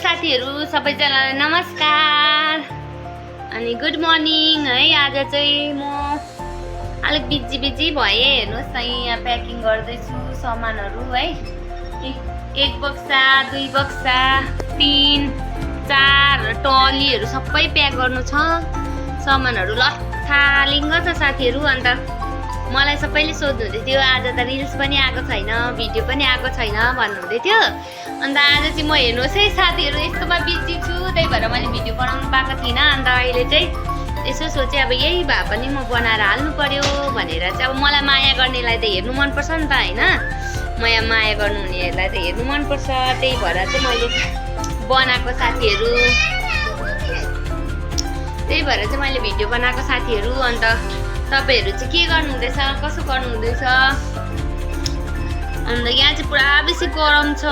साथीहरु सबैजनालाई नमस्कार अनि गुड मर्निङ है। आज चाहिँ म अलिक बिजी भए। हेर्नुस् न यहाँ प्याकिङ गर्दै छु सामानहरु है। एक बक्सा, दुई बक्सा, 3, 4 टलीहरु सबै प्याक गर्नु छ। सामानहरु लथालिङ्ग छ साथीहरु। अन्त मलाई सबैले सोध्नु हुँदै थियो आज त रिल्स पनि आएको छैन, भिडियो पनि आएको छैन भन्नु हुँदै थियो। अन्त आज चाहिँ म हेर्नुहोस् है साथीहरु यस्तोमा बिजी छु, त्यही भएर मैले भिडियो बनाउनु पाएको थिइनँ। अन्त अहिले चाहिँ यसो सोचे अब यही भए पनि म बनाएर हाल्नु पर्यो भनेर चाहिँ अब मलाई माया गर्नेलाई त हेर्नु मन पर्छ नि त हैन। माया गर्नु हुनेहरूलाई त हेर्नु मन पर्छ, त्यही भएर चाहिँ मैले बनाएको साथीहरु। त्यही भएर चाहिँ मैले भिडियो बनाएको साथीहरु। अन्त तपाईहरु चाहिँ के गर्नु हुँदैछ, कसो गर्नु हुँदैछ? अन्त यहाँ चाहिँ पुरा बेसी गरम छ,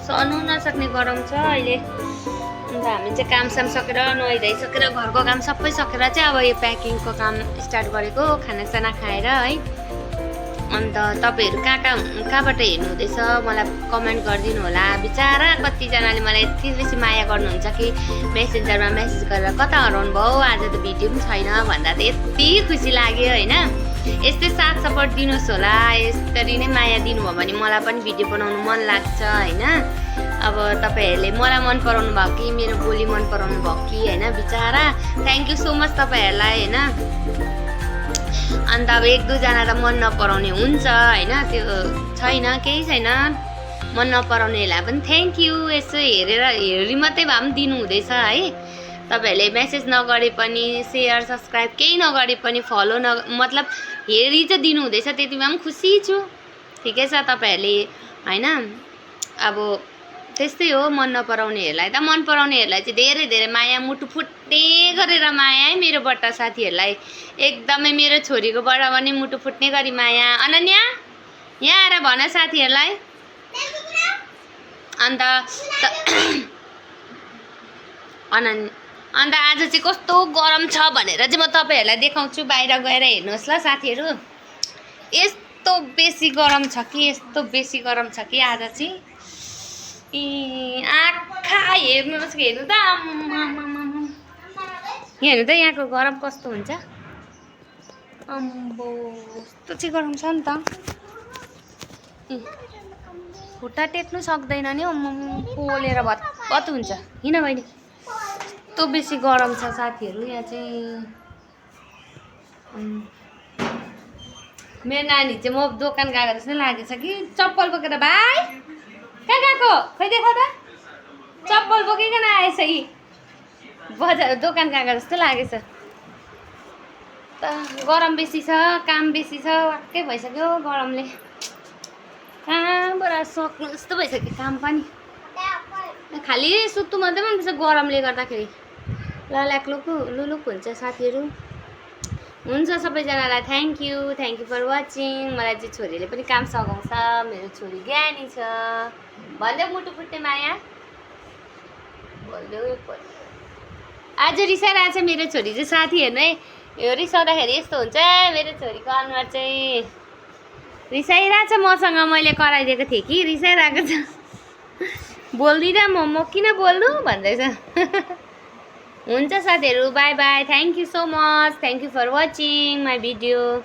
सहनु नसक्ने गरम छ अहिले। अन्त हामी चाहिँ कामसाम सकेर नुहाइधुवाइ सकेर घरको काम सबै सकेर चाहिँ अब यो प्याकिङको काम स्टार्ट गरेको खानासाना खाएर है। अन्त तपाईहरु कहाँबाट हेर्नु हुँदैछ मलाई कमेन्ट गरिदिनु होला। बिचारा कतिजनाले मलाई यति बेसी माया गर्नुहुन्छ कि मेसेन्जरमा मेसेज गरेर कता हराउनु भयो, आज त भिडियो पनि छैन भन्दा त यति खुसी लाग्यो हैन। यस्तै साथ सपोर्ट दिनुहोस् होला, यसरी नै माया दिनुभयो भने मलाई पनि भिडियो बनाउनु मन लाग्छ हैन। अब तपाईहरुले मलाई मन पराउनु भयो कि मेरो बोली मन पराउनु भयो कि हैन, बिचारा थ्यांक यू सो मच तपाईहरुलाई हैन। अन्त अब एक दुई जना त मन नपराउने हुन्छ हैन, त्यो छैन, केही छैन। मन नपराउनेलाई पनि थ्यांक यू। यसो हेरी मात्रै भए पनि दिनु हुँदैछ है। तपाईहरुले मेसेज नगरे पनि, शेयर सब्स्क्राइब केही नगरे पनि, फलो मतलब हेरी चाहिँ दिनु हुँदैछ, त्यतिमा पनि खुसी छु। ठिकै छ तपाईहरुले हैन। अब त्यस्तै हो, मन नपराउनेहरूलाई त, मन पराउनेहरूलाई चाहिँ धेरै धेरै माया, मुटु फुट्ने गरेर माया है मेरोबाट साथीहरुलाई। एकदमै मेरो छोरीकोबाट पनि मुटु फुट्ने गरी माया। अनन्या यहाँ आएर भन साथीहरुलाई। अन्त अन्त आज चाहिँ कस्तो गरम छ भनेर चाहिँ म तपाईहरुलाई देखाउँछु। बाहिर गएर हेर्नुहोस् ल साथीहरु, यस्तो बेसी गरम छ कि आज चाहिँ। आँखा हेर्नुहोस्, हेर्नु त, हेर्नु त यहाँको गरम कस्तो हुन्छ। अम्बो यस्तो चाहिँ गरम छ नि त, खुट्टा टेक्नु सक्दैन नि, पोलेर भत्भत हुन्छ। किन बहिनी यस्तो बेसी गरम छ साथीहरु यहाँ चाहिँ। मेरो नानी चाहिँ म दोकान गएको जस्तो लागेछ कि, चप्पल बोकेर भाइ कहाँ गएको खै देखा त, चप्पल बोकिकन आएछ कि बजार दोकान गएको जस्तो लागेछ त। गरम बेसी छ, काम बेसी छ, वाक्कै भइसक्यो गरमले। कहाँबाट सक्नु जस्तो भइसक्यो काम पनि, खालि सुत्तु मात्रै मन पर्छ गरमले गर्दाखेरि। लुलुक हुन्छ साथीहरु। हुन्छ सबैजनालाई थ्यांक यू फर वाचिङ। मलाई चाहिँ छोरीले पनि काम सघाउँछ, मेरो छोरी ज्ञानी छ भन्दै मुटु फुट्ने माया बोल्यो। आज रिसाइरहेछ मेरो छोरी चाहिँ साथीहरु नै। यो रिसाउँदाखेरि यस्तो हुन्छ मेरो छोरीको अनुहार चाहिँ। रिसाइरहेछ मसँग, मैले कराइदिएको थिएँ कि रिसाइरहेको छ। बोल्दिनँ म किन बोल्नु भन्दैछ। हुन्छ साथीहरु, bye bye, thank you so much, thank you for watching my video.